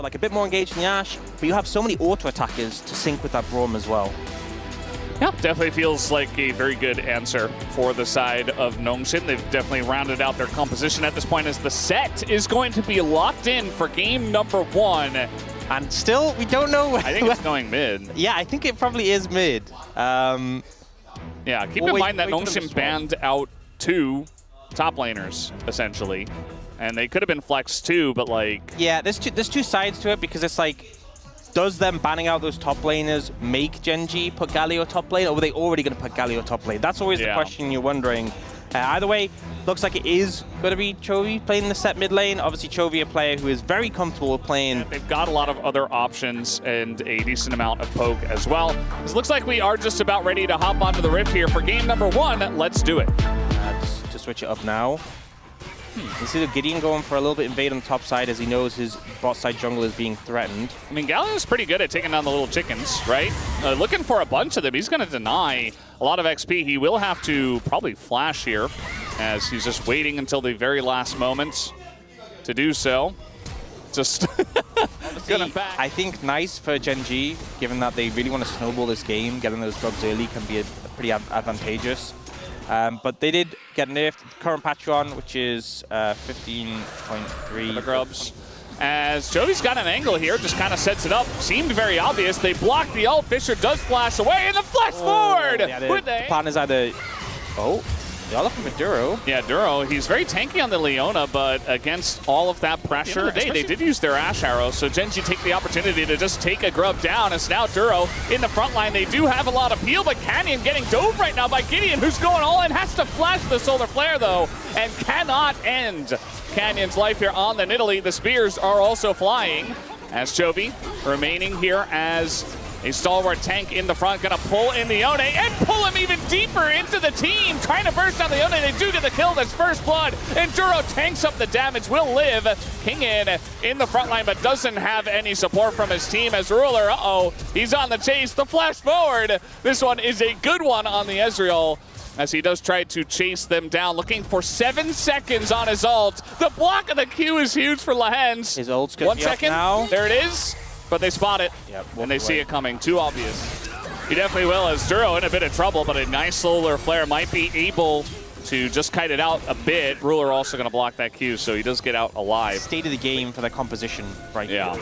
so like a bit more engaged in the Ashe, but you have so many auto attackers to sync with that Braum as well. Yeah, definitely feels like a very good answer for the side of Nongshim. They've definitely rounded out their composition at this point as the set is going to be locked in for game number 1. And still, we don't know. I think it's going mid. Yeah, I think it probably is mid. Yeah, keep in mind that Nongshim banned out 2 top laners, essentially. And they could have been flexed too, but like... Yeah, there's two sides to it, because it's like, does them banning out those top laners make Gen.G put Galio top lane, or were they already going to put Galio top lane? That's always the question you're wondering. Either way, looks like it is going to be Chovy playing the set mid lane. Obviously, Chovy, a player who is very comfortable playing. Yeah, they've got a lot of other options and a decent amount of poke as well. It looks like we are just about ready to hop onto the rift here for game number 1. Let's do it. Just to switch it up now. You see the Gideon going for a little bit invade on the top side as he knows his bot side jungle is being threatened. I mean, Galio's pretty good at taking down the little chickens, right? Looking for a bunch of them. He's going to deny a lot of XP. He will have to probably flash here as he's just waiting until the very last moment to do so. Just I think nice for Gen.G, given that they really want to snowball this game. Getting those grubs early can be pretty advantageous. But they did get nerfed current Patreon, which is 15.3. The grubs. As Jody's got an angle here, just kind of sets it up. Seemed very obvious. They block the ult. Fisher does flash away, and the flash forward! Yeah, the partner's either... Oh, they are looking for Duro. Yeah, Duro, he's very tanky on the Leona, but against all of that pressure, they did use their Ashe Arrow, so Gen.G take the opportunity to just take a grub down. It's now Duro in the front line. They do have a lot of peel, but Canyon getting dove right now by Gideon, who's going all in, has to flash the Solar Flare, though, and cannot end Canyon's life here on the Nidalee. The spears are also flying, as Chovy remaining here as a stalwart tank in the front, gonna pull in the Yone and pull him even deeper into the team. Trying to burst down the Yone. They do get the kill. That's first blood. And Duro tanks up the damage. Will live. King in the front line, but doesn't have any support from his team as Ruler. He's on the chase. The flash forward. This one is a good one on the Ezreal, as he does try to chase them down, looking for 7 seconds on his ult. The block of the Q is huge for Lahens. His ult's gonna 1 be up second. now. There it is. But they spot it, and they see it coming. Too obvious. He definitely will, as Duro in a bit of trouble, but a nice solar flare might be able to just kite it out a bit. Ruler also going to block that Q, so he does get out alive. State of the game for the composition right now.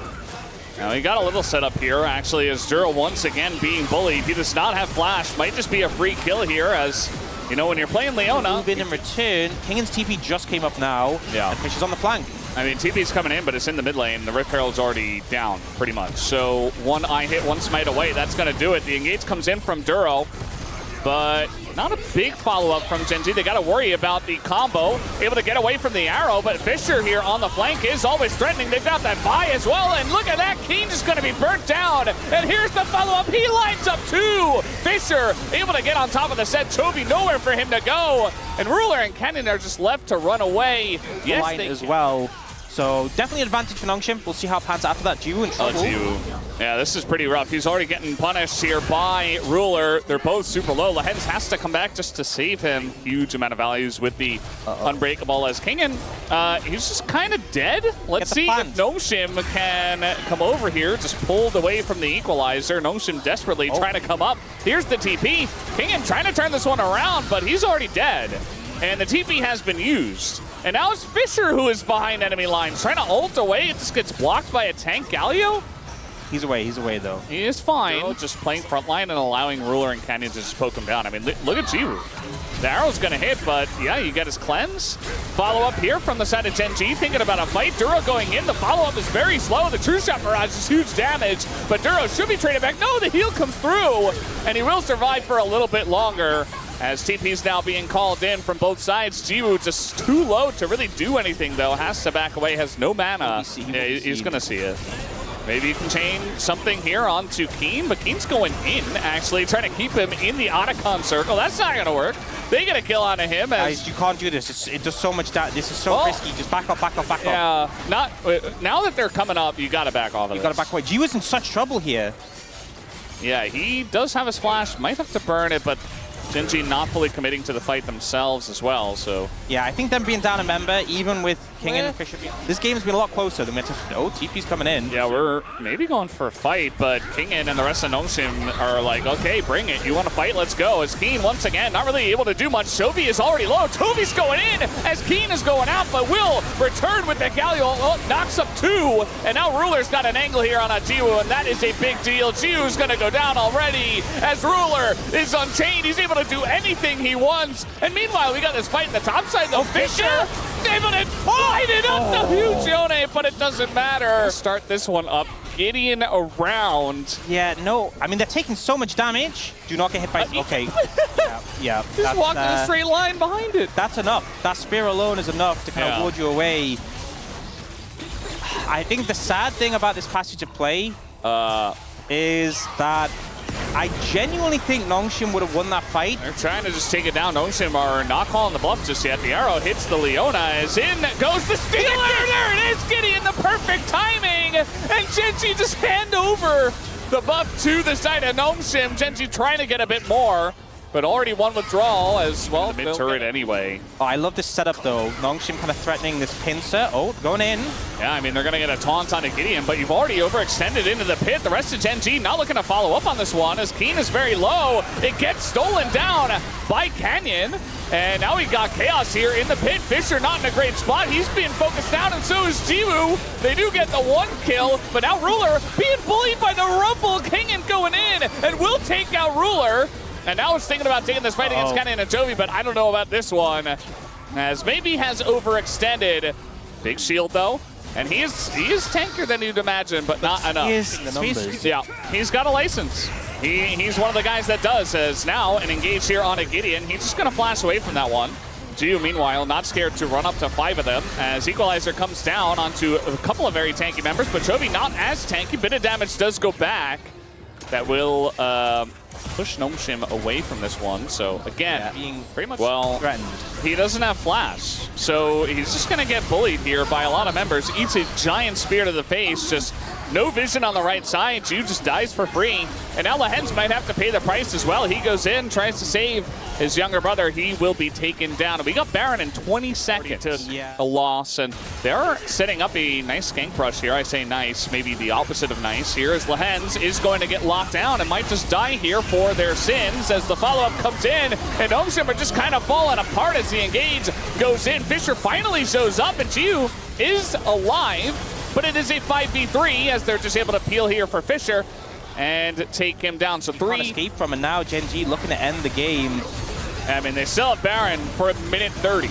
Now he got a little setup here, actually, as Duro once again being bullied. He does not have flash. Might just be a free kill here, as, you know, when you're playing Leona. Move in return. Kingan's TP just came up now. Yeah. And Fisher's on the flank. I mean, TP's coming in, but it's in the mid lane. The Rift Herald's already down, pretty much. So one eye hit, one smite away. That's going to do it. The engage comes in from Duro, but not a big follow-up from Gen.G. They got to worry about the combo. Able to get away from the arrow, but Fisher here on the flank is always threatening. They've got that buy as well, and look at that. Keen is going to be burnt down, and here's the follow-up. He lines up 2. Fisher able to get on top of the set. Chovy nowhere for him to go, and Ruler and Canyon are just left to run away. Yes, line as well. So definitely an advantage for Nongshim. We'll see how it pans after that. Jiwoo in trouble. Yeah, this is pretty rough. He's already getting punished here by Ruler. They're both super low. Lahens has to come back just to save him. Huge amount of values with the Unbreakable as Kingan. He's just kind of dead. Let's see if Nongshim can come over here. Just pulled away from the equalizer. Nongshim desperately trying to come up. Here's the TP. Kingan trying to turn this one around, but he's already dead. And the TP has been used. And now it's Fisher who is behind enemy lines, trying to ult away. It just gets blocked by a tank. Galio? He's away though. He is fine. Just playing frontline and allowing Ruler and Canyon to just poke him down. I mean, look at Jiwoo. The arrow's going to hit, but yeah, you get his cleanse. Follow up here from the side of Gen.G, thinking about a fight. Duro going in. The follow-up is very slow. The True Shot Barrage is huge damage, but Duro should be traded back. No, the heal comes through, and he will survive for a little bit longer. As TP's now being called in from both sides. Jiwoo just too low to really do anything, though. Has to back away, has no mana. Yeah, he's going to see it. Maybe you can chain something here onto Keen, but Keen's going in, actually, trying to keep him in the Otacon circle. That's not going to work. They get a kill onto him. Guys, you can't do this. It does so much damage. This is so risky. Just back up, back up, back up. Yeah, now that they're coming up, you got to back off of this. You got to back away. Jiwoo's in such trouble here. Yeah, he does have his flash. Might have to burn it, but Genji not fully committing to the fight themselves as well, so... Yeah, I think them being down a member, even with King and Fisher, this game's been a lot closer than we anticipated. Oh, TP's coming in. Yeah, we're maybe going for a fight, but Kingin and the rest of Nongshim are like, okay, bring it. You want to fight? Let's go. As Keen, once again, not really able to do much. Tovi is already low. Tovi's going in as Keen is going out, but will return with the Galio. Oh, knocks up 2, and now Ruler's got an angle here on a Jiwoo, and that is a big deal. Jiwoo's going to go down already as Ruler is unchained. He's able to do anything he wants. And meanwhile, we got this fight in the top side, though. Fisher able to light it up the huge Yone, but it doesn't matter. Start this one up. Gideon around. Yeah, no. I mean, they're taking so much damage. Do not get hit by... Okay. yeah. Just walk in a straight line behind it. That's enough. That spear alone is enough to kind of ward you away. I think the sad thing about this passage of play is that I genuinely think Nongshim would have won that fight. They're trying to just take it down. Nongshim are not calling the bluff just yet. The arrow hits the Leona, as in goes the stealer. There it is, Gideon, the perfect timing. And Genji just hand over the buff to the side of Nongshim. Genji trying to get a bit more, but already one withdrawal as well. Mid turret anyway. Oh, I love this setup though. Nongshim kind of threatening this pincer. Oh, going in. Yeah, I mean, they're going to get a taunt on a Gideon, but you've already overextended into the pit. The rest of Genji not looking to follow up on this one as Keen is very low. It gets stolen down by Canyon. And now we got Chaos here in the pit. Fisher not in a great spot. He's being focused down, and so is Jiwoo. They do get the 1 kill, but now Ruler being bullied by the Rumble. Kingen going in and will take out Ruler. And now it's thinking about taking this fight against Canyon and Jovi, but I don't know about this one, as maybe has overextended. Big shield though, and he is tankier than you'd imagine, but not enough. Yeah, he's got a license. He's one of the guys that does, as now an engage here on a Gideon. He's just gonna flash away from that one. Jiwoo, meanwhile, not scared to run up to 5 of them, as Equalizer comes down onto a couple of very tanky members, but Jovi not as tanky. Bit of damage does go back. That will push Nongshim away from this one. So again, being pretty much threatened. He doesn't have flash, so he's just gonna get bullied here by a lot of members. Eats a giant spear to the face, just no vision on the right side. Jiwoo just dies for free, and now Lehens might have to pay the price as well. He goes in, tries to save his younger brother. He will be taken down. And we got Baron in 20 seconds. A loss, and they're setting up a nice gank rush here. I say nice, maybe the opposite of nice here, as Lehens is going to get locked down and might just die here for their sins as the follow-up comes in, and Nongshim are just kind of falling apart as the engage goes in. Fisher finally shows up, and Jiwoo is alive, but it is a 5v3 as they're just able to peel here for Fisher and take him down. So 3 escape from, and now Genji looking to end the game. I mean, they still have Baron for a minute 30.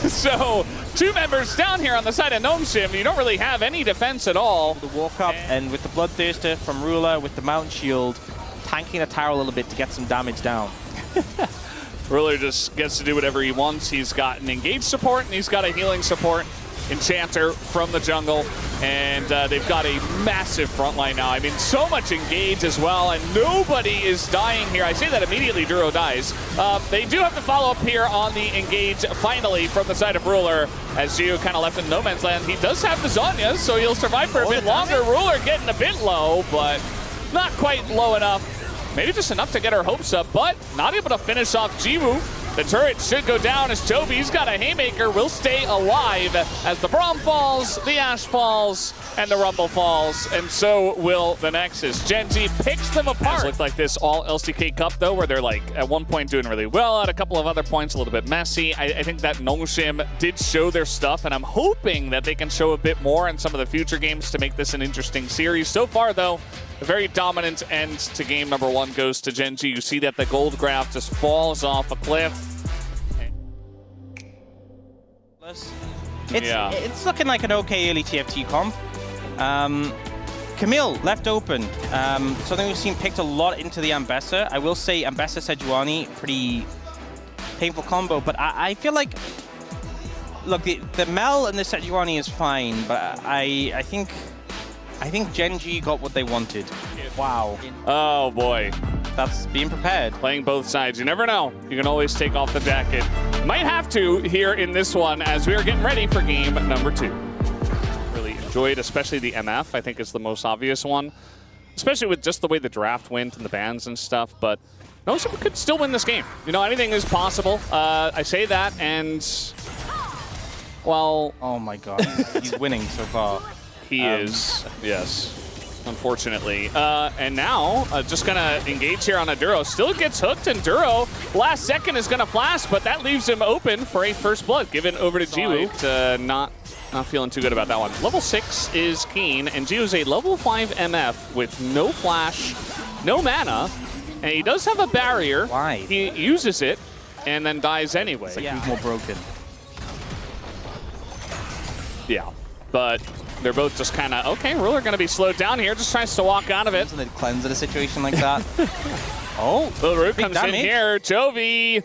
So 2 members down here on the side of Nongshim. You don't really have any defense at all. The walk up, and with the Bloodthirster from Ruler with the Mountain Shield, tanking a tower a little bit to get some damage down. Ruler just gets to do whatever he wants. He's got an engage support, and he's got a healing support. Enchanter from the jungle, and they've got a massive front line now. I mean, so much engage as well, and nobody is dying here. I say that immediately Duro dies. They do have to follow up here on the engage, finally, from the side of Ruler, as Jiwoo kind of left in no man's land. He does have the Zonyas, so he'll survive for a bit longer. Ruler getting a bit low, but not quite low enough. Maybe just enough to get her hopes up, but not able to finish off Jiwoo. The turret should go down as Toby's got a haymaker, will stay alive as the Braum falls, the Ashe falls, and the Rumble falls, and so will the Nexus. Genji picks them apart. It looked like this all LCK Cup though, where they're like at one point doing really well, at a couple of other points a little bit messy. I think that Nongshim did show their stuff, and I'm hoping that they can show a bit more in some of the future games to make this an interesting series. So far though, a very dominant end to game number 1 goes to Genji. You see that the gold graph just falls off a cliff. It's looking like an okay early TFT comp. Camille left open. Something we've seen picked a lot into the Ambessa. I will say Ambessa Sejuani, pretty painful combo, but I feel like, look, the Mel and the Sejuani is fine, but I think Genji got what they wanted. Wow. Oh boy. That's being prepared. Playing both sides. You never know. You can always take off the jacket. Might have to here in this one as we are getting ready for game number 2. Really enjoyed, especially the MF, I think is the most obvious one. Especially with just the way the draft went and the bans and stuff. But Notionshim could still win this game. You know, anything is possible. I say that, and well, oh my God, he's winning so far. He is, yes. Unfortunately. And now, just gonna engage here on a Duro. Still gets hooked, and Duro, last second, is gonna flash, but that leaves him open for a first blood, given over to Jiwoo. Not feeling too good about that one. Level 6 is Keen, and Jiwoo's a level 5 MF with no flash, no mana, and he does have a barrier. Why? He uses it, and then dies anyway. It's like he's more broken. Yeah, but they're both just kind of, okay, Ruler going to be slowed down here, just tries to walk out of it. Doesn't it cleanse at a situation like that? Oh, Little Root comes damage. in here, Jovi.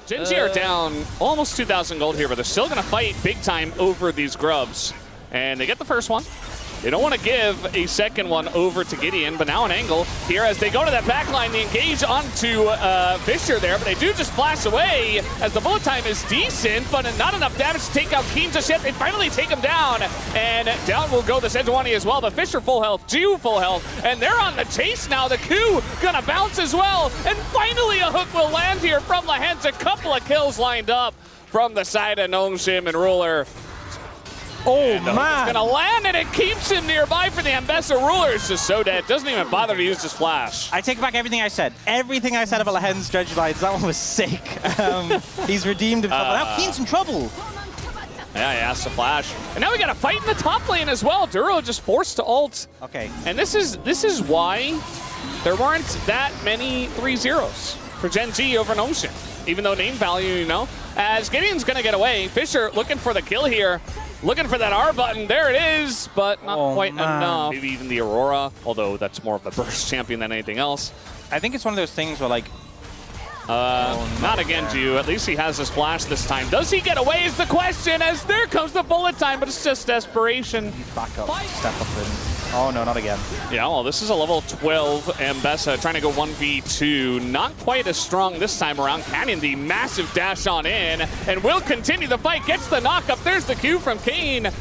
Gen.G are down almost 2,000 gold here, but they're still going to fight big time over these grubs. And they get the first one. They don't want to give a second one over to Gideon, but now an angle here as they go to that back line. They engage onto Fisher there, but they do just flash away as the bullet time is decent, but not enough damage to take out Keen just yet. They finally take him down, and down will go the Sejuani as well, but Fisher full health, Jiwoo full health, and they're on the chase now. The Q gonna bounce as well, and finally a hook will land here from Lahens. A couple of kills lined up from the side of Notionshim and Ruler. Oh, man. It's gonna land, and it keeps him nearby for the Ambessa. Ruler is just so dead. Doesn't even bother to use his flash. I take back everything I said. Everything I said about Lahen's Dredge Lights, that one was sick. He's redeemed himself. Now Keen's in trouble. Yeah, he has to flash. And now we got a fight in the top lane as well. Duro just forced to ult. Okay. And this is why there weren't that many 3-0s for Gen.G over Notionshim. Even though name value, you know. As Gideon's gonna get away. Fisher looking for the kill here. Looking for that R button. There it is, but not quite enough. Maybe even the Aurora, although that's more of a burst champion than anything else. I think it's one of those things where, like, not again, Jiwoo. At least he has his flash this time. Does he get away is the question, as there comes the bullet time, but it's just desperation. he's back up, step up in. Oh, no, not again. Yeah, well, this is a level 12 Ambessa trying to go 1v2. Not quite as strong this time around. Canyon, the massive dash on in, and will continue the fight. Gets the knock up. There's the Q from Kane,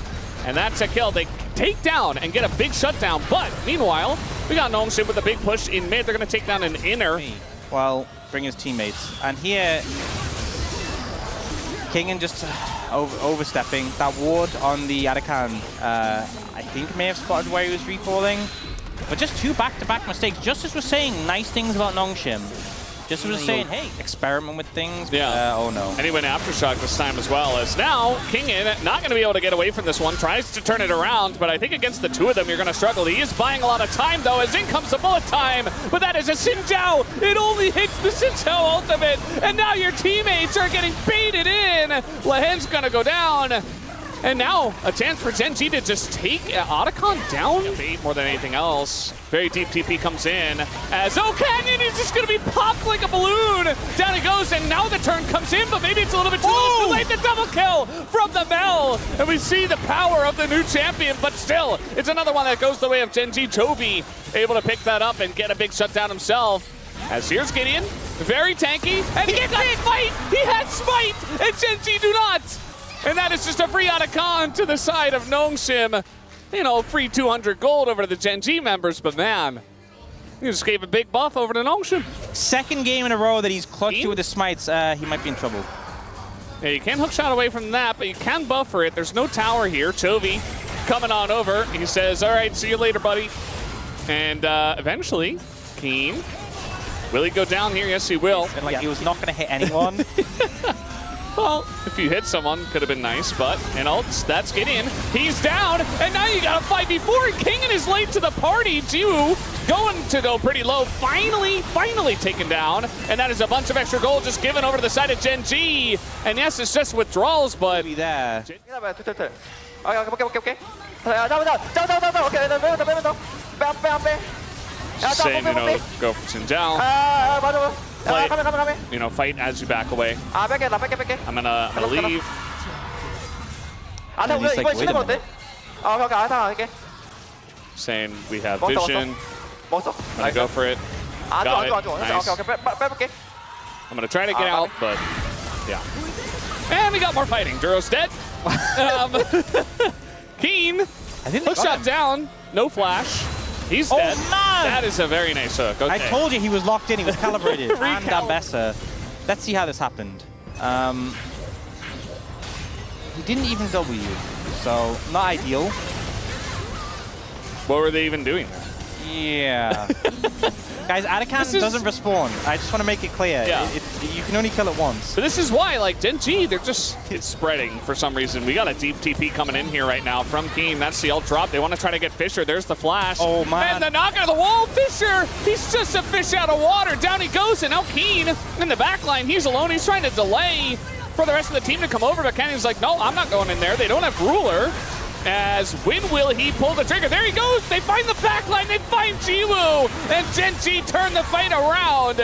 and that's a kill. They take down and get a big shutdown, but meanwhile, we got Notionshim with a big push in mid. They're going to take down an inner. Well, bring his teammates. And here, Kingen just overstepping. That ward on the Arakan, I think may have spotted where he was recalling. But just two back-to-back mistakes. Just as we're saying nice things about Notionshim. Just as we're saying, hey, experiment with things. Yeah. Oh, no. And he went Aftershock this time as well, as now Kingen not going to be able to get away from this one. Tries to turn it around, but I think against the two of them, you're going to struggle. He is buying a lot of time, though, as in comes the bullet time. But that is a Xin Zhao. It only hits the Xin Zhao ultimate. And now your teammates are getting baited in. Lahen's going to go down. And now, a chance for Gen.G to just take Otacon down? Bait more than anything else. Very deep TP comes in. As Canyon is just going to be popped like a balloon. Down it goes, and now the turn comes in, but maybe it's a little bit too late. The double kill from the Mel. And we see the power of the new champion, but still, it's another one that goes the way of Gen.G. Jovi, able to pick that up and get a big shutdown himself. As here's Gideon, very tanky, and he gets fight. He has Smite, and Gen.G do not. And that is just a free Otacon to the side of Notionshim. You know, free 200 gold over to the Gen.G members, but man, he just gave a big buff over to Notionshim. Second game in a row that he's clutched with the smites. He might be in trouble. Yeah, you can't hook shot away from that, but you can buffer it. There's no tower here. Chovy coming on over. He says, all right, see you later, buddy. And eventually, Keen, will he go down here? Yes, he will. And like, he was not going to hit anyone. Well, if you hit someone, could have been nice, but, and ults, that's Gideon. He's down, and now you got a fight before. Kingen is late to the party. Jiwoo going to go pretty low. Finally taken down, and that is a bunch of extra gold just given over to the side of Gen.G. And yes, it's just withdrawals, but... Be there. Same, you know, go for Xin Zhao. Play, you know, fight as you back away. I'm gonna leave. Saying we have vision. I'm gonna go for it. Got it. Nice. I'm gonna try to get out, but yeah. And we got more fighting. Duro's dead. Keen. Hook shot down. No flash. He's dead. Man. That is a very nice hook. Okay. I told you he was locked in. He was calibrated. And Ambessa. Let's see how this happened. He didn't even W, so not ideal. What were they even doing there? Yeah. Guys, Adakan doesn't respawn. I just want to make it clear. Yeah. You can only kill it once. But this is why, like, Genji, they're just spreading for some reason. We got a deep TP coming in here right now from Keen. That's the ult drop. They want to try to get Fisher. There's the flash. Oh, man. And the knock out of the wall. Fisher, he's just a fish out of water. Down he goes, and now Keen in the back line. He's alone. He's trying to delay for the rest of the team to come over, but Canyon's like, no, I'm not going in there. They don't have Ruler. As when will he pull the trigger? There he goes. They find the backline. They find Jiwoo. And Genji turn the fight around.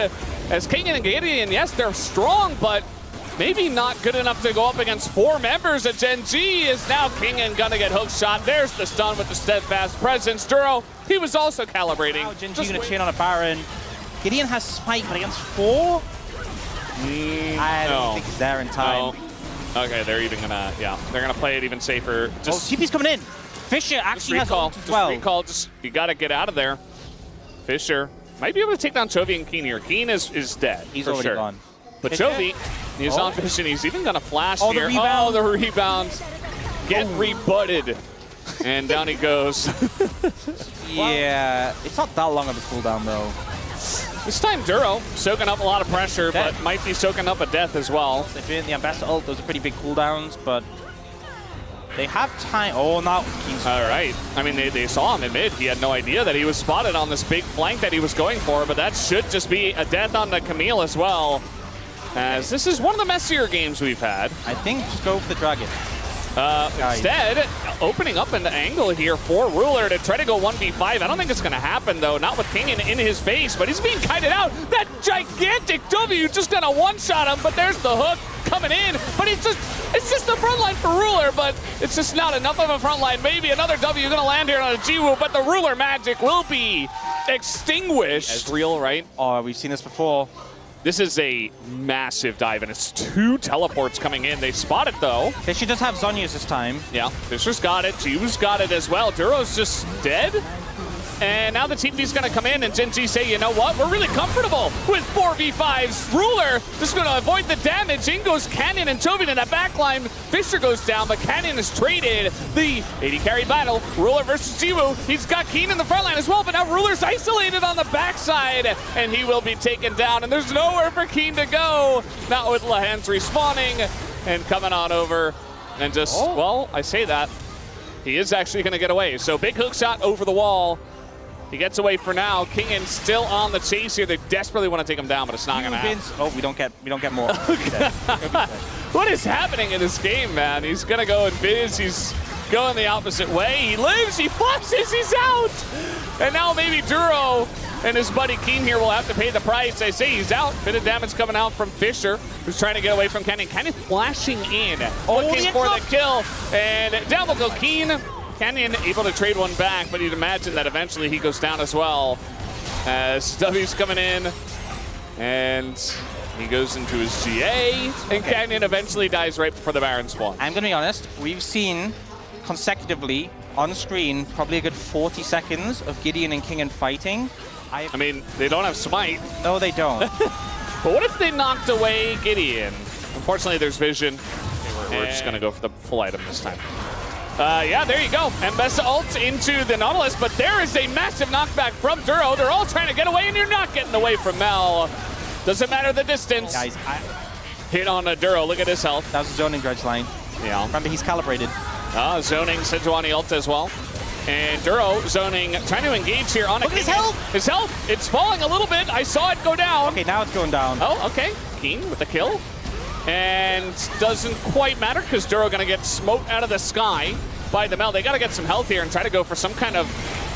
As King and Gideon, yes, they're strong, but maybe not good enough to go up against 4 members of Genji. Is now King and gonna get hook shot. There's the stun with the steadfast presence. Duro, he was also calibrating. Now Genji gonna chain on a Baron. Gideon has Spike, but against 4? I don't think he's there in time. No. Okay, they're even gonna, they're gonna play it even safer. Just, TP's coming in. Fisher actually has ult as well. Just recall, you gotta get out of there. Fisher might be able to take down Chovy and Keen here. Keen is dead. He's already gone. But Chovy is on Fisher. He's even gonna flash here. The rebound. The rebound. Get rebutted. And down he goes. Yeah, it's not that long of a cooldown though. This time Duro soaking up a lot of pressure, but might be soaking up a death as well. They're doing the Ambassador ult. Those are pretty big cooldowns, but they have time. Oh, now Keen's all right. I mean, they saw him in mid. He had no idea that he was spotted on this big flank that he was going for, but that should just be a death on the Camille as well. As this is one of the messier games we've had. I think just go for the Dragon. Instead, opening up an angle here for Ruler to try to go 1v5. I don't think it's going to happen, though. Not with King in his face, but he's being kited out. That gigantic W just going to one-shot him, but there's the hook coming in. But it's just the front line for Ruler, but it's just not enough of a front line. Maybe another W going to land here on a Jiwoo, but the Ruler magic will be extinguished. As real, right? Oh, we've seen this before. This is a massive dive, and it's 2 teleports coming in. They spot it, though. Fisher does have Zhonya's this time. Yeah, Fisher's got it. Jiwoo's got it as well. Duro's just dead. And now the TP's going to come in, and Genji say, you know what? We're really comfortable with 4v5s. Ruler just going to avoid the damage. In goes Canyon and Chovy in that backline. Fisher goes down, but Canyon is traded. The 80 carry battle. Ruler versus Jiwoo. He's got Keen in the front line as well, but now Ruler's isolated on the backside, and he will be taken down. And there's nowhere for Keen to go. Not with Lahans respawning and coming on over. And just, well, I say that. He is actually going to get away. So big hook shot over the wall. He gets away for now. Kingen still on the chase here. They desperately want to take him down, but it's not going to happen. Oh, we don't get more. What is happening in this game, man? He's going to go and Biz. He's going the opposite way. He lives. He flashes. He's out. And now maybe Duro and his buddy Keen here will have to pay the price. They say he's out. Bit of damage coming out from Fisher, who's trying to get away from Canyon. Canyon flashing in, looking for the kill. And down will go Keen. Canyon able to trade one back, but you'd imagine that eventually he goes down as well. As W's coming in, and he goes into his GA, and Canyon eventually dies right before the Baron spawn. I'm going to be honest, we've seen consecutively on screen probably a good 40 seconds of Gideon and Kingen fighting. I mean, they don't have Smite. No, they don't. But what if they knocked away Gideon? Unfortunately, there's vision. We're just going to go for the full item this time. Yeah, there you go. Ambessa ult into the Nautilus, but there is a massive knockback from Duro. They're all trying to get away, and you're not getting away from Mel. Doesn't matter the distance. Guys, hit on a Duro. Look at his health. That was a zoning grudge line. Yeah. Remember, he's calibrated. Zoning Sejuani ult as well. And Duro zoning, trying to engage here on a Look at his health! His health, it's falling a little bit. I saw it go down. Okay, now it's going down. Oh, okay. Keen with the kill. And doesn't quite matter because Duro going to get smoked out of the sky by the Mel. They got to get some health here and try to go for some kind of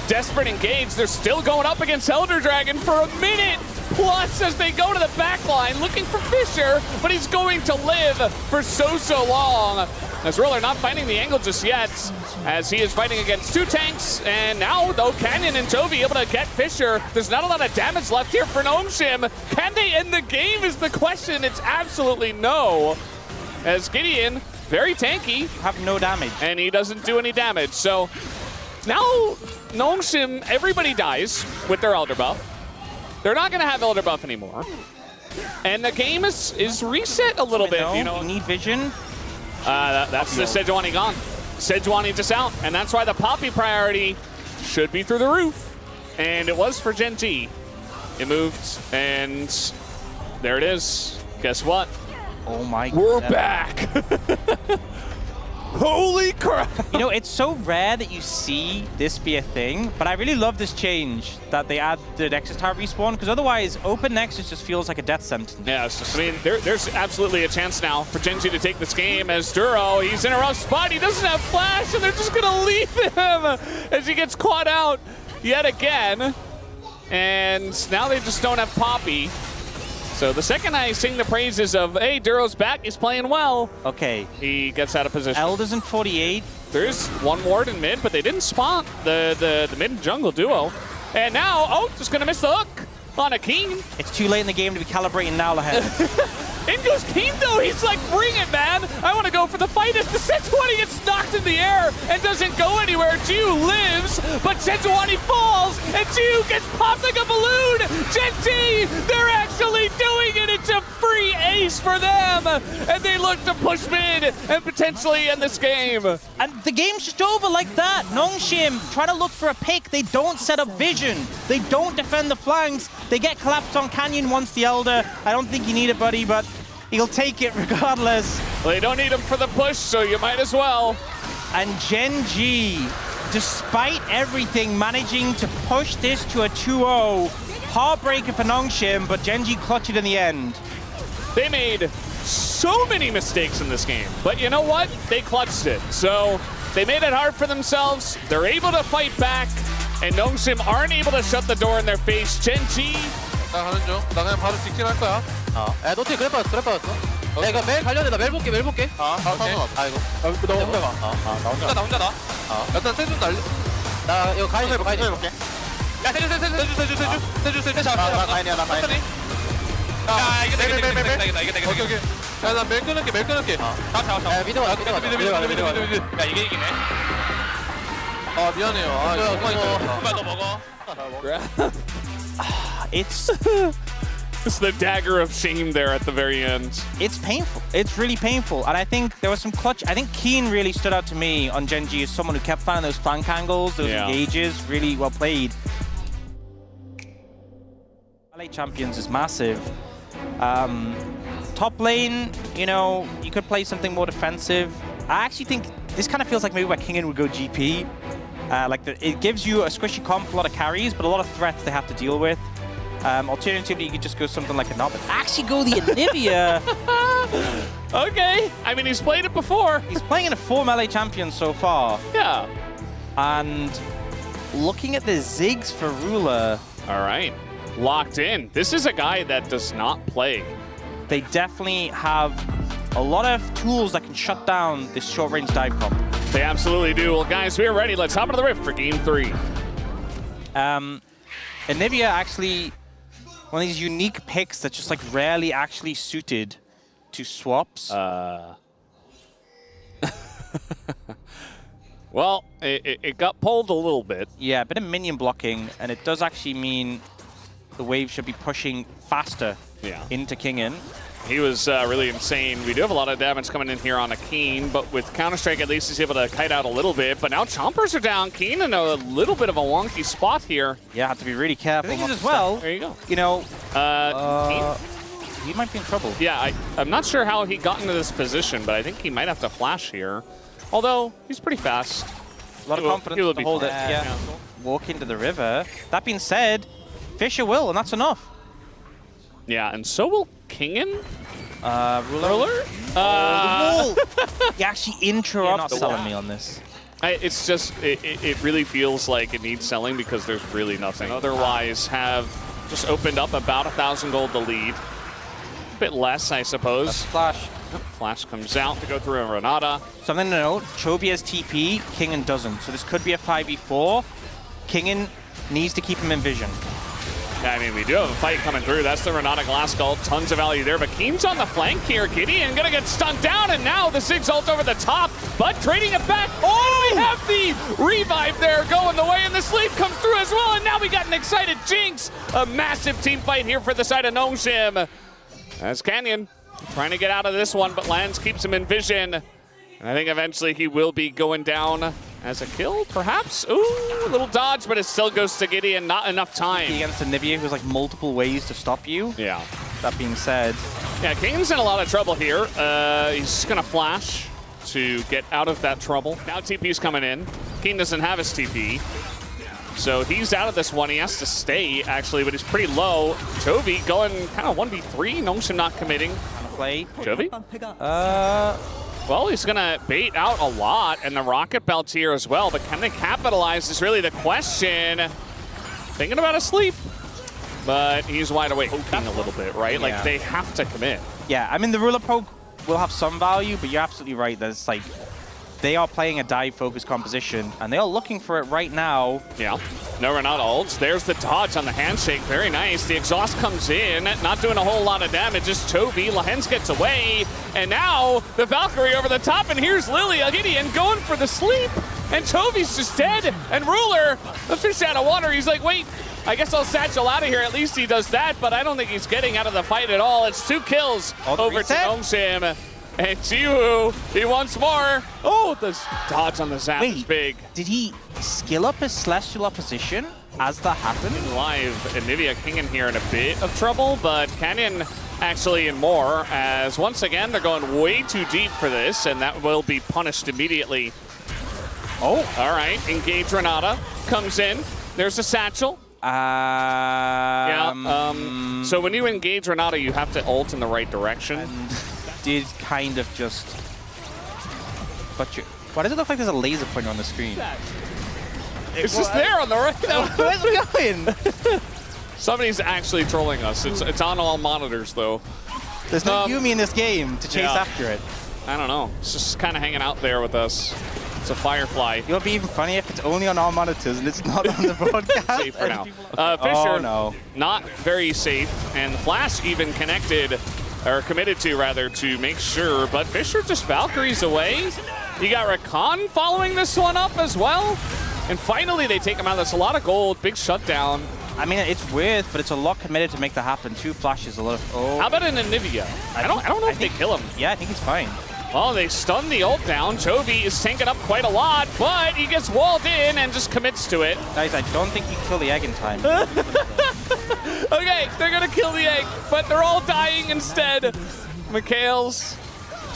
desperate engage. They're still going up against Elder Dragon for a minute plus as they go to the back line looking for Fisher, but he's going to live for so long. As Ruler not finding the angle just yet, as he is fighting against 2 tanks. And now, though, Canyon and Chovy able to get Fisher. There's not a lot of damage left here for Noamshim. Can they end the game is the question. It's absolutely no. As Gideon, very tanky. Have no damage. And he doesn't do any damage. So now Nongshim, everybody dies with their Elder buff. They're not going to have Elder buff anymore. And the game is reset a little bit. You know, you need vision. That's the Sejuani gone. Sejuani just out. And that's why the Poppy priority should be through the roof. And it was for Gen G. It moved, and there it is. Guess what? Oh my god. We're back. Holy crap. You know, it's so rare that you see this be a thing, but I really love this change that they add the Nexus Tower respawn, because otherwise, open Nexus just feels like a death sentence. Yeah, it's just, I mean, there's absolutely a chance now for Gen G to take this game as Duro, he's in a rough spot, he doesn't have flash, and they're just gonna leave him as he gets caught out yet again. And now they just don't have Poppy. So the second I sing the praises of, hey, Duro's back, he's playing well. Okay. He gets out of position. Elders in 48. There's one ward in mid, but they didn't spot the mid and jungle duo. And now, oh, just gonna miss the hook on a King. It's too late in the game to be calibrating now ahead. In goes King though, he's like, bring it, man. I want to go for the fight as the Sejuani gets knocked in the air and doesn't go anywhere. Ju lives, but Sejuani falls, and Ju gets popped like a balloon. Gen G, they're actually doing it. It's a free ace for them, and they look to push mid and potentially end this game. And the game's just over like that. Nongshim try to look for a pick. They don't set up vision. They don't defend the flanks. They get collapsed on Canyon once the Elder. I don't think you need it, buddy, but he'll take it regardless. Well, they don't need him for the push, so you might as well. And Gen G, despite everything, managing to push this to a 2-0. Heartbreaker for Nongshim, but Gen G clutched it in the end. They made so many mistakes in this game, but you know what? They clutched it. So they made it hard for themselves. They're able to fight back, and Nongshim aren't able to shut the door in their face. Gen G. 나 가는 중. 나 그냥 바로 직진 할 거야. 야, 노틸 그래 빠졌어. 야, 이거 멜 관련해. 나 멜 볼게. 오케이. 아이고. 너 혼자 가. 나 혼자. 일단 세준 날려. 나 이거 가야 돼. 해볼게. 야, 세주. 나 가야 돼. 야, 이게 되겠다. 오케이. 야, 나 멜 끊을게. 야, 미드 와. 야, 이게 이기네. 아, 미안해요. 아, 이거 너 먹어. It's the dagger of shame there at the very end. It's painful. It's really painful. And I think there was some clutch. I think Keen really stood out to me on Gen G as someone who kept finding those flank angles, those engages, really well played. LA Champions is massive. Top lane, you know, you could play something more defensive. I actually think this kind of feels like maybe where Kingen would go GP. It gives you a squishy comp, a lot of carries, but a lot of threats they have to deal with. Alternatively, you could just go something like a Nob, but actually go the Anivia. Okay, I mean, he's played it before. He's playing in a 4 melee champion so far. Yeah. And looking at the Ziggs for Ruler. All right, locked in. This is a guy that does not play. They definitely have a lot of tools that can shut down this short-range dive comp. They absolutely do. Well, guys, we are ready. Let's hop into the rift for game 3. Anivia actually one of these unique picks that's just like rarely actually suited to swaps. Well, it got pulled a little bit. Yeah, a bit of minion blocking, and it does actually mean the wave should be pushing faster into Kingen. He was really insane. We do have a lot of damage coming in here on a Keen, but with Counter-Strike, at least he's able to kite out a little bit. But now Chompers are down. Keen in a little bit of a wonky spot here. Yeah, have to be really careful. As well, there you go. You know, Keen? He might be in trouble. Yeah, I'm not sure how he got into this position, but I think he might have to flash here. Although, he's pretty fast. A lot of confidence to hold it. Yeah. Walk into the river. That being said, Fisher will, and that's enough. Yeah, and so will Kingen. Ruler? The wall! You actually interrupt. You're not selling me on this. It's just, it really feels like it needs selling because there's really nothing. Otherwise, have just opened up about 1,000 gold to lead. A bit less, I suppose. Flash. Flash comes out to go through a Renata. Something to note, Chovy has TP, Kingen doesn't. So this could be a 5v4. Kingen needs to keep him in vision. Yeah, I mean, we do have a fight coming through. That's the Renata Glass Skull. Tons of value there. But Keen's on the flank here. Gideon gonna get stunned down, and now the Ziggs ult over the top, but trading it back. Oh, we have the revive there going the way, and the sleep comes through as well. And now we got an excited Jinx. A massive team fight here for the side of Nongshim. As Canyon trying to get out of this one, but Lance keeps him in vision. And I think eventually he will be going down as a kill, perhaps? Ooh, a little dodge, but it still goes to Gideon. Not enough time. Against Anivia, who's like multiple ways to stop you. Yeah. That being said. Yeah, Kane's in a lot of trouble here. He's just going to flash to get out of that trouble. Now TP's coming in. Kane doesn't have his TP. So he's out of this one. He has to stay, actually, but he's pretty low. Chovy going kind of 1v3. Nongshim not committing. Play. Chovy? Well, he's going to bait out a lot, and the rocket belt's here as well, but can they capitalize is really the question. Thinking about a sleep, but he's wide awake, poking a little bit, right? Yeah. Like, they have to commit. Yeah, I mean, the ruler poke will have some value, but you're absolutely right that it's like, they are playing a dive-focused composition, and they are looking for it right now. Yeah, no Renata ults. There's the dodge on the handshake, very nice. The exhaust comes in, not doing a whole lot of damage, just Chovy. Lahens gets away, and now the Valkyrie over the top, and here's Lily Gideon going for the sleep, and Chovy's just dead, and Ruler, the fish out of water, he's like, wait, I guess I'll satchel out of here. At least he does that, but I don't think he's getting out of the fight at all. It's 2 kills over to Nongshim. And Jiwoo, he wants more. Oh, the dodge on the zap is big. Did he skill up his celestial opposition as that happened? Live, Anivia King in here in a bit of trouble, but Canyon actually in more, as once again, they're going way too deep for this, and that will be punished immediately. Oh, all right, engage Renata, comes in. There's a satchel. So when you engage Renata, you have to ult in the right direction. Did kind of just... But you... Why does it look like there's a laser pointer on the screen? It's just there on the right. Where's it going? Somebody's actually trolling us. It's on all monitors, though. There's no Yumi in this game to chase after it. I don't know. It's just kind of hanging out there with us. It's a Firefly. It'll be even funny if it's only on all monitors and it's not on the broadcast. Safe for now. Fisher, not very safe. And Flash even connected... or committed to, rather, to make sure. But Fisher just Valkyries away. You got Rakan following this one up as well. And finally, they take him out. That's a lot of gold. Big shutdown. I mean, it's weird, but it's a lot committed to make that happen. 2 flashes, a lot of... Oh. How about an Anivia? I don't know if they kill him. Yeah, I think he's fine. Well, they stun the ult down. Chovy is tanking up quite a lot, but he gets walled in and just commits to it. Guys, I don't think you kill the egg in time. Okay, they're going to kill the egg, but they're all dying instead. Mikhail's.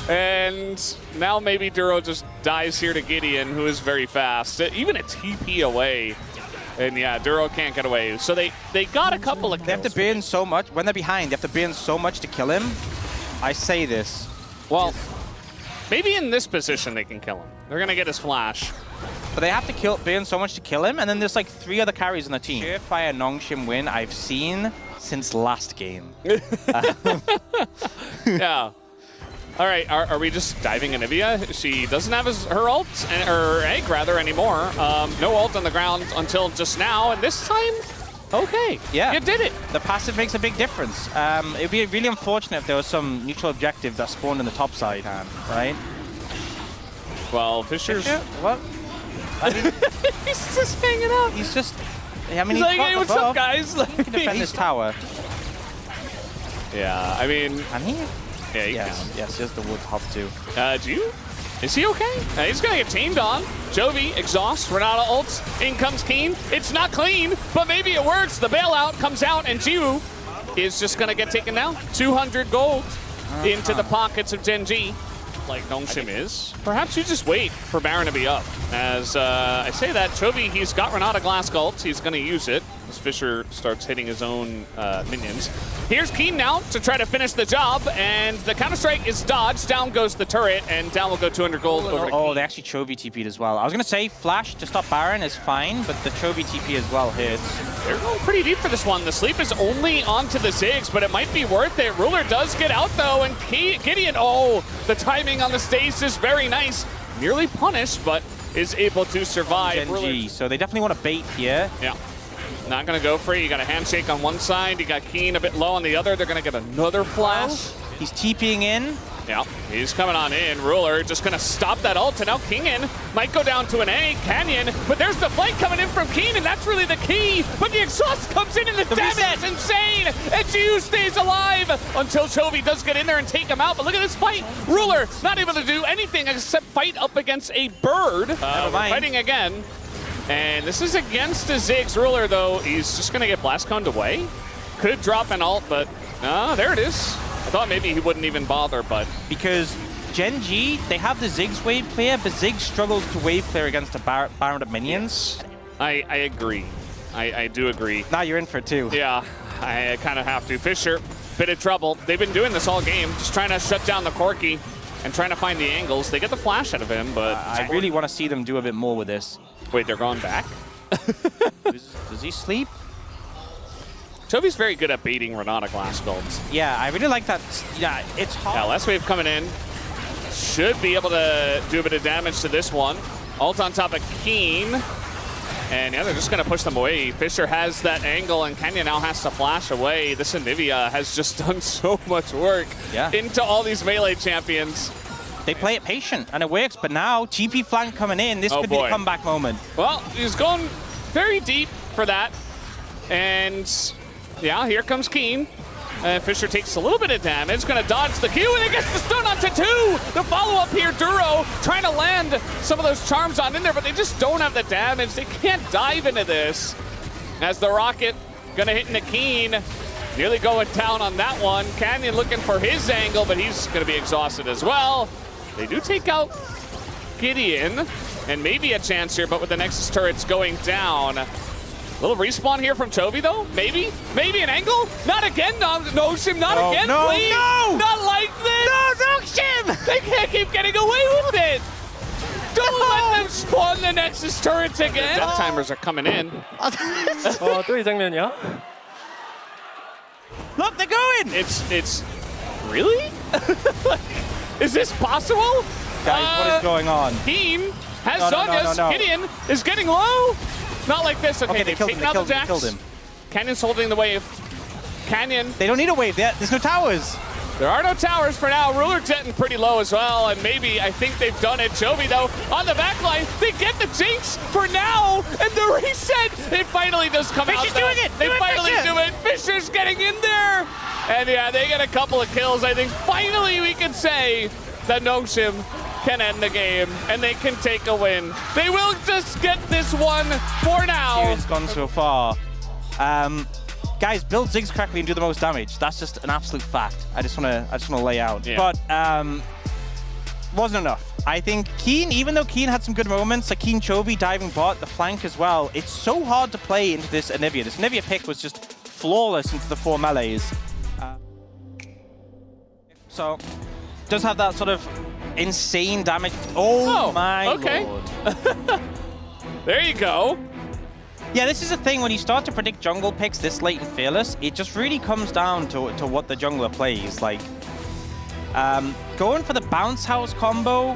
And now maybe Duro just dies here to Gideon, who is very fast. Even a TP away. And yeah, Duro can't get away. So they got a couple of kills. They have to burn so much. When they're behind, they have to burn so much to kill him. I say this. Well, maybe in this position they can kill him. They're going to get his flash. But they have to burn so much to kill him, and then there's like 3 other carries on the team. Surefire Nongshim win I've seen since last game. Yeah. All right, are we just diving Anivia? She doesn't have her ult, or egg rather, anymore. No ult on the ground until just now, and this time, okay. Yeah. You did it. The passive makes a big difference. It would be really unfortunate if there was some neutral objective that spawned in the top side, right? Well, Fisher's... What? I mean, he's just hanging out. He's just... I mean, he's like, hey, what's up, guys? He can defend this tower. Yeah, I mean... Can he? Yeah, he can. Yes, just the wood hop too. Is he okay? He's going to get tamed on. Chovy, exhaust, Renata ults. In comes Keen. It's not clean, but maybe it works. The bailout comes out, and Jiwoo is just going to get taken down. 200 gold into the pockets of Genji. Like Nongshim is. Perhaps you just wait for Baron to be up. As I say that, Chovy, he's got Renata Glass ult. He's going to use it as Fisher starts hitting his own minions. Here's Keen now to try to finish the job, and the counter-strike is dodged. Down goes the turret, and down will go 200 gold over to Keen. They actually Chovy TP'd as well. I was going to say Flash to stop Baron is fine, but the Chovy TP as well hits. They're going pretty deep for this one. The sleep is only onto the Ziggs, but it might be worth it. Ruler does get out, though, and Gideon, the timing on the stage is very nice. Nearly punished, but is able to survive. Genji, so they definitely want to bait here. Yeah. not going to go for it. You got a handshake on one side. You got Keen a bit low on the other. They're going to get another flash. He's TPing in. Yeah, he's coming on in. Ruler just going to stop that ult, and now Kingen might go down to an A. Canyon, but there's the flank coming in from Keen, and that's really the key. But the exhaust comes in, and the damage is insane. And Jiu stays alive until Chovy does get in there and take him out. But look at this fight. Ruler not able to do anything except fight up against a bird. We're fighting again. And this is against the Ziggs. Ruler, though, he's just going to get blast coned away. Could drop an ult, but there it is. I thought maybe he wouldn't even bother, but... Because Gen G, they have the Ziggs wave clear, but Ziggs struggles to wave clear against the Baron of minions. I agree. I do agree. Now you're in for it too. Yeah, I kind of have to. Fisher, bit of trouble. They've been doing this all game, just trying to shut down the Corki and trying to find the angles. They get the flash out of him, but... I really want to see them do a bit more with this. Wait, they're going back? Does he sleep? Chovy's very good at baiting Renata glass golds. Yeah, I really like that. Yeah, it's hard. Yeah, last wave coming in. Should be able to do a bit of damage to this one. Ult on top of Keen. And yeah, they're just going to push them away. Fisher has that angle, and Kenya now has to flash away. This Anivia has just done so much work into all these melee champions. They play it patient, and it works. But now, GP flank coming in. This could be a comeback moment. Well, he's going very deep for that. And... yeah, here comes Keen. Fisher takes a little bit of damage, gonna dodge the Q, and he gets the stun onto 2! The follow-up here, Duro, trying to land some of those charms on in there, but they just don't have the damage. They can't dive into this. As the rocket gonna hit into Keen, nearly going down on that one. Canyon looking for his angle, but he's gonna be exhausted as well. They do take out Gideon, and maybe a chance here, but with the Nexus turrets going down, little respawn here from Chovy, though. Maybe an angle. Not again, Noshim. Not again, please. No! Not like this. No, Noshim! They can't keep getting away with it. Don't let them spawn the Nexus turrets again. Death timers are coming in. 또 이 장면이야? Look, they're going! It's really? Is this possible? Guys, what is going on? Keen has Sonya's. Gideon is getting low. Not like this. Okay, they've taken out the Jax. Killed him. Canyon's holding the wave. Canyon. They don't need a wave. There's no towers. There are no towers for now. Ruler jetting pretty low as well, and maybe, I think they've done it. Chovy, though, on the back line, they get the Jinx for now, and the reset, it finally does come out. Fisher's doing it! They finally do it! Fisher's getting in there! And yeah, they get a couple of kills. I think finally we can say that Noshim can end the game, and they can take a win. They will just get this one for now. He's gone so far. Guys, build Ziggs correctly and do the most damage. That's just an absolute fact. I just wanna lay out. Yeah. But wasn't enough. I think Keen, even though Keen had some good moments, like Keen Chovy diving bot, the flank as well, it's so hard to play into this Anivia. This Anivia pick was just flawless into the 4 melees. So, does have that sort of insane damage. Oh my lord. There you go. Yeah, this is a thing when you start to predict jungle picks this late and fearless, it just really comes down to what the jungler plays. Like, going for the bounce house combo,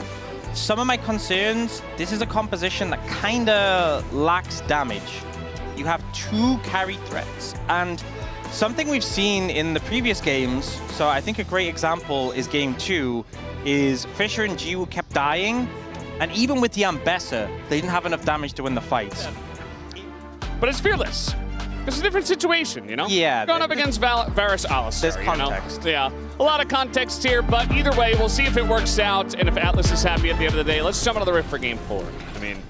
some of my concerns, this is a composition that kinda lacks damage. You have 2 carry threats, and something we've seen in the previous games, so I think a great example is game 2, is Fisher and Jiu kept dying, and even with the Ambessa, they didn't have enough damage to win the fights. But it's fearless. It's a different situation, you know? Yeah. Going up against Varus Alistar. There's context. You know? Yeah. A lot of context here, but either way, we'll see if it works out, and if Atlas is happy at the end of the day. Let's jump into the Rift for game 4. I mean,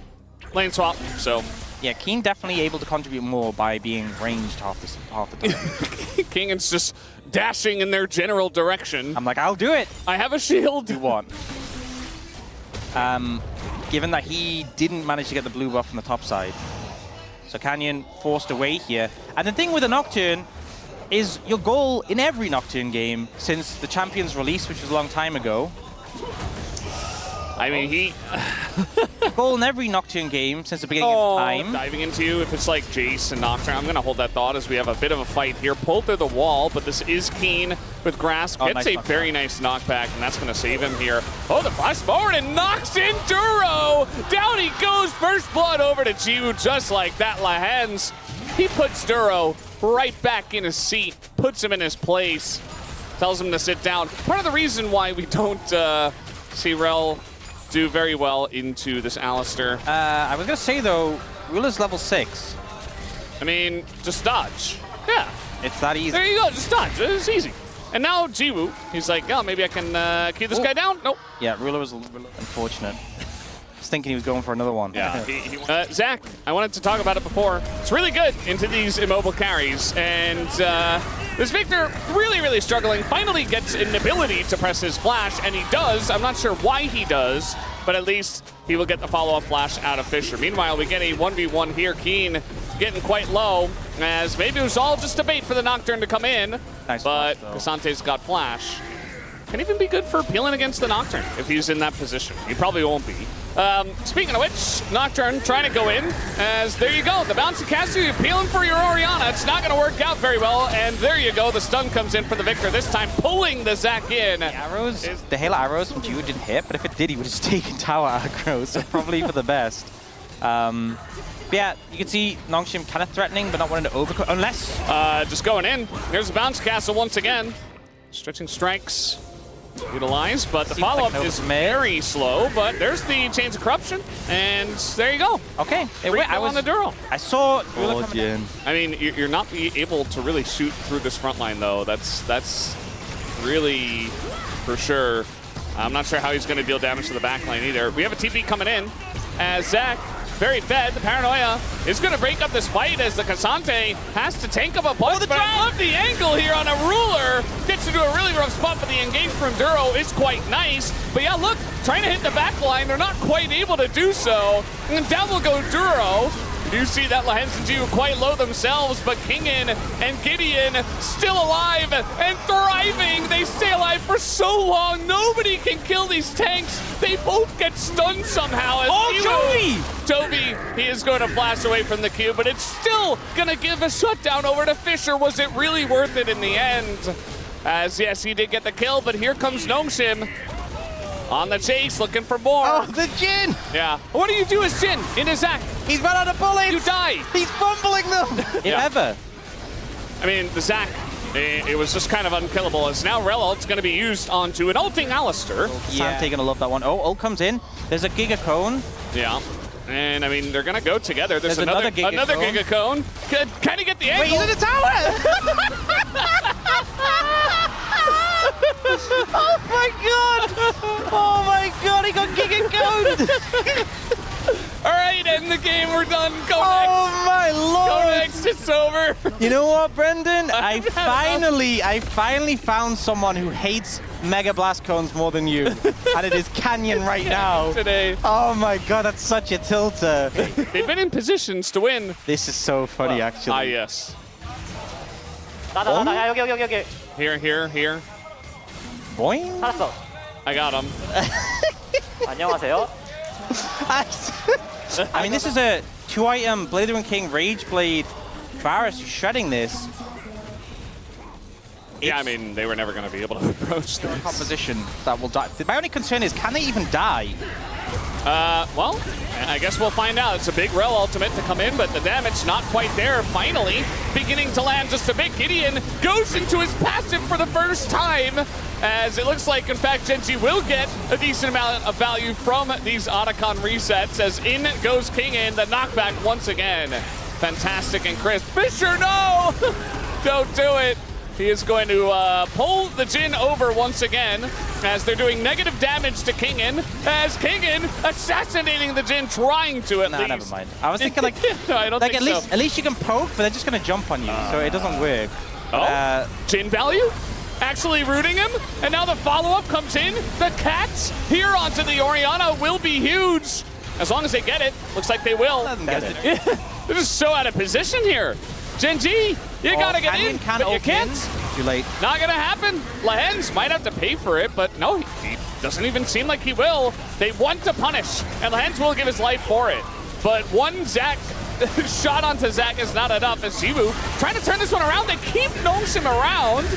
lane swap, so... Yeah, Keen definitely able to contribute more by being ranged half the time. Kingan's just dashing in their general direction. I'm like, I'll do it. I have a shield. You want. Given that he didn't manage to get the blue buff from the top side. So Canyon forced away here. And the thing with a Nocturne is your goal in every Nocturne game since the Champions release, which was a long time ago. I mean, he... goal in every Nocturne game since the beginning of time. Diving into you, if it's like Jace and Nocturne, I'm going to hold that thought as we have a bit of a fight here. Pulled through the wall, but this is Keen with Grasp. Gets a very nice knockback, and that's going to save him here. Oh, the flash forward and knocks in Duro! Down he goes, first blood over to Jiu, just like that. Lahens he puts Duro right back in his seat, puts him in his place, tells him to sit down. Part of the reason why we don't see Rel do very well into this Alistair. I was going to say, though, Ruler's level 6. I mean, just dodge. Yeah. It's that easy. There you go, just dodge. It's easy. And now Jiwoo, he's like, oh, maybe I can keep this guy down? Nope. Yeah, Ruler was a little unfortunate. I was thinking he was going for another one. Yeah. Zach, I wanted to talk about it before. It's really good into these immobile carries. And this Victor really, really struggling. Finally gets an ability to press his flash, and he does. I'm not sure why he does, but at least he will get the follow-up flash out of Fisher. Meanwhile, we get a 1v1 here. Keen getting quite low, as maybe it was all just a bait for the Nocturne to come in. Nice but flash, Kasante's got flash. Can even be good for peeling against the Nocturne if he's in that position. He probably won't be. Speaking of which, Nocturne trying to go in, as there you go. The bouncy caster, you're peeling for your Orianna. It's not going to work out very well, and there you go. The stun comes in for the Victor, this time pulling the Zac in. The arrows, the Halo arrows from Jiwoo didn't hit, but if it did, he would have just taken tower aggro, so probably for the best. But yeah, you can see Nongshim kind of threatening, but not wanting to overcook, unless... just going in. Here's the bounce castle once again. Stretching strikes. Utilized, but the follow-up is very slow, but there's the Chains of Corruption, and there you go. Okay. I was on the Duro. I saw Ruler coming in. I mean, you're not able to really shoot through this front line, though. That's really for sure. I'm not sure how he's going to deal damage to the back line either. We have a TP coming in as Zach, very fed. The Paranoia is going to break up this fight as the Kasante has to tank up a bunch, but I love the angle here on a Ruler. Gets into a really rough spot, but the engage from Duro is quite nice. But yeah, look, trying to hit the back line, they're not quite able to do so. And down will go Duro. You see that Lahens and Jiwoo quite low themselves, but Kingin and Gideon still alive and thriving. They stay alive for so long. Nobody can kill these tanks. They both get stunned somehow. Toby, he is going to flash away from the cube, but it's still going to give a shutdown over to Fisher. Was it really worth it in the end? As yes, he did get the kill, but here comes Nongshim. On the chase, looking for more. Oh, the Jin! Yeah. What do you do as Jin into Zach? He's run out of bullets! You die! He's fumbling them! If ever. I mean, the Zach, it was just kind of unkillable. As now Rel ult's going to be used onto an ulting Alistair. Sante gonna love that one. Oh, ult comes in. There's a Giga Cone. Yeah. And, I mean, they're going to go together. There's another Giga Cone. Could kind of get the angle. Wait, he's in the tower! Oh my god! Oh my god, he got Giga Cone! All right, end the game. We're done. Go oh next. My lord! Go next. It's over. You know what, Brendan? I finally found someone who hates Mega Blast Cones more than you. And it is Canyon right now. Today. Oh my god, that's such a tilter. They've been in positions to win. This is so funny, actually. Ah, yes. 여기. Here. Boing? 살았어. I got him. 안녕하세요. I mean, this is a 2-item Blade King Rage Blade. Varus shredding this. Yeah, I mean, they were never going to be able to approach this. Composition that will die. My only concern is, can they even die? Well, I guess we'll find out. It's a big Rel ultimate to come in, but the damage not quite there. Finally, beginning to land just a bit. Gideon goes into his passive for the first time, as it looks like, in fact, Genji will get a decent amount of value from these Otacon resets, as in goes King in, the knockback once again. Fantastic and crisp. Fisher, no! Don't do it. He is going to pull the Jin over once again, as they're doing negative damage to Kingin, as Kingin assassinating the Jin, trying to at least. Never mind. I was thinking, like, no, I don't think at least you can poke, but they're just going to jump on you, so it doesn't work. Jin value? Actually rooting him, and now the follow-up comes in. The cats here onto the Orianna will be huge. As long as they get it, looks like they will. They're just so out of position here. Genji, you gotta get in, but you can't. Too late. Not gonna happen. Lahens might have to pay for it, but no, he doesn't even seem like he will. They want to punish, and Lahens will give his life for it. But one Zac shot onto Zac is not enough, as Jiwoo trying to turn this one around. They keep Nongshim around,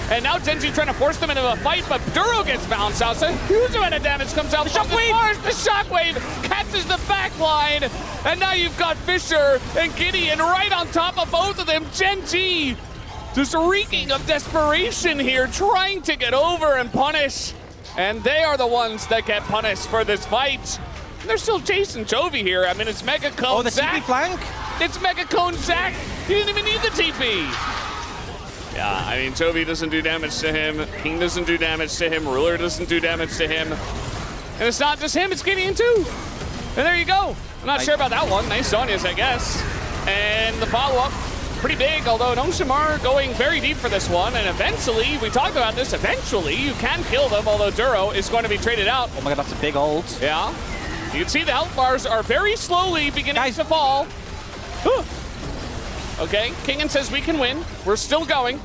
And now Genji trying to force them into a fight, but Duro gets bounced out. So a huge amount of damage comes out. The shockwave! The shockwave catches the back line. And now you've got Fisher and Gideon right on top of both of them. Genji just reeking of desperation here, trying to get over and punish. And they are the ones that get punished for this fight. And they're still chasing Chovy here. I mean, it's Mega Cone Oh, the Zach. TP flank? It's Mega Cone Zach. He didn't even need the TP. Yeah, I mean, Chovy doesn't do damage to him. King doesn't do damage to him. Ruler doesn't do damage to him. And it's not just him, it's Gideon too. And there you go. I'm not sure about that one. Nice Sonya's, I guess. And the follow-up, pretty big, although Noshim are going very deep for this one. And eventually, we talked about this, eventually you can kill them, although Duro is going to be traded out. Oh my god, that's a big ult. Yeah. You can see the health bars are very slowly beginning to fall. Okay, Kingen says we can win. We're still going.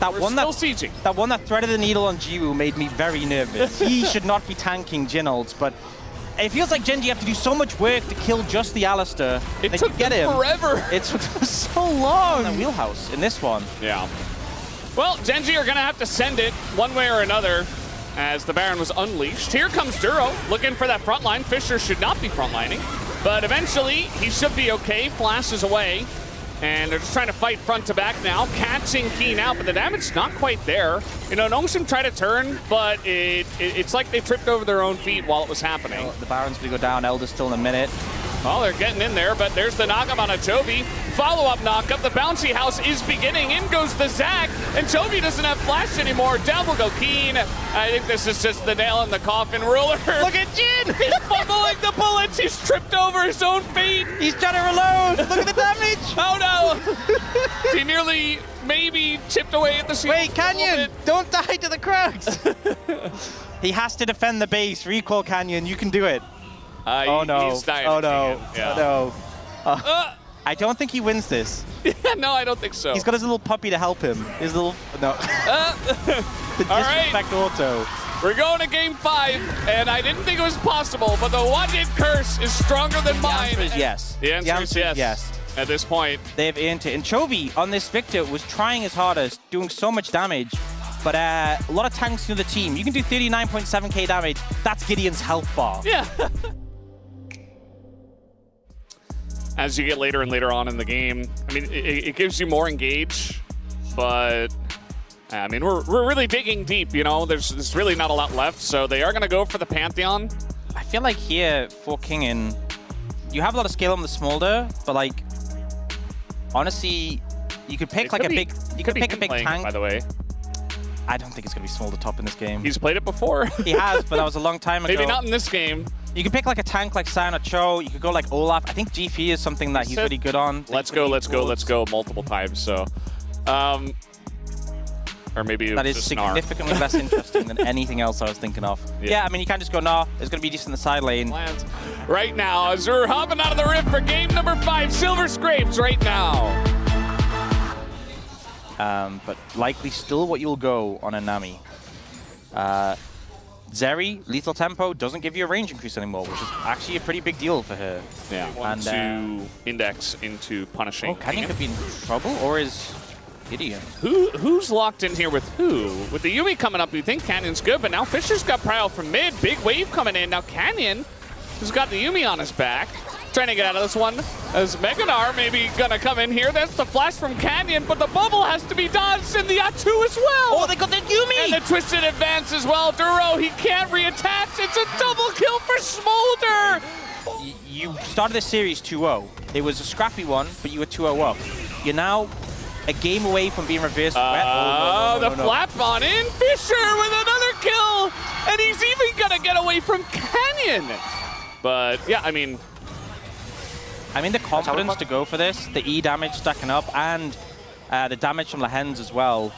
We're still sieging. That one that threaded the needle on Jiwoo made me very nervous. He should not be tanking Jin ults, but it feels like Genji have to do so much work to kill just the Alistar. It took get him forever. It took so long. The wheelhouse in this one. Yeah. Well, Genji are going to have to send it one way or another as the Baron was unleashed. Here comes Duro looking for that front line. Fisher should not be frontlining, but eventually he should be okay. Flashes away. And they're just trying to fight front to back now, catching Keen out, but the damage's not quite there. You know, Noshim tried to turn, but it's like they tripped over their own feet while it was happening. The Baron's gonna go down, Elder's still in a minute. Well, they're getting in there, but there's the knockup on a Chovy. Follow-up knockup, the bouncy house is beginning. In goes the Zac, and Chovy doesn't have flash anymore. Down will go Keen. I think this is just the nail in the coffin. Ruler. Look at Jin! He's fumbling the bullets. He's tripped over his own feet. He's trying to reload. Look at the damage. Oh no! He nearly maybe chipped away at the shield. Wait, Canyon! Don't die to the cracks! He has to defend the base. Recall Canyon, you can do it. Oh no! He's dying. Oh no! Yeah. Oh no! I don't think he wins this. No, I don't think so. He's got his little puppy to help him. His little no. The disrespect auto. We're going to game 5, and I didn't think it was possible, but the one-hit curse is stronger than mine. The answer is yes. The answer is yes. At this point, they've earned it. And Chovy on this Victor was trying his hardest, doing so much damage. But a lot of tanks in the team. You can do 39.7k damage. That's Gideon's health bar. Yeah. As you get later and later on in the game, I mean, it gives you more engage, but I mean, we're really digging deep, you know? There's really not a lot left, so they are going to go for the Pantheon. I feel like here for Kingen, you have a lot of scale on the Smolder, but like, honestly, you could pick like a big, you could pick a big tank. By the way, I don't think it's going to be Smolder top in this game. He's played it before. He has, but that was a long time ago. Maybe not in this game. You can pick like a tank like Sion or Cho. You could go like Olaf. I think GP is something that he's really good on. Let's go multiple times. So, or maybe that is significantly less interesting than anything else I was thinking of. Yeah, I mean, you can't just go, nah, it's going to be just in the side lane. Right now, as we're hopping out of the rift for game number 5, Silver Scrapes right now. But likely still what you'll go on a Nami. Zeri, lethal tempo, doesn't give you a range increase anymore, which is actually a pretty big deal for her. Yeah, and to index into punishing. Oh, Canyon could be in trouble, or is Gideon? Who's locked in here with who? With the Yumi coming up, you think Canyon's good, but now Fisher's got Prio from mid. Big wave coming in. Now Canyon, who's got the Yumi on his back, trying to get out of this one. As Meganar maybe gonna come in here. That's the flash from Canyon, but the bubble has to be dodged, and the Atu as well. Oh, they got the Yumi! And the twisted advance as well. Duro, he can't reattach. It's a double kill for Smolder. You started this series 2-0. It was a scrappy one, but you were 2-0 up. You're now a game away from being reversed. The flap on in. Fisher with another kill, and he's even gonna get away from Canyon. But yeah, I mean, the confidence to go for this, the E damage stacking up, and the damage from the hens as well.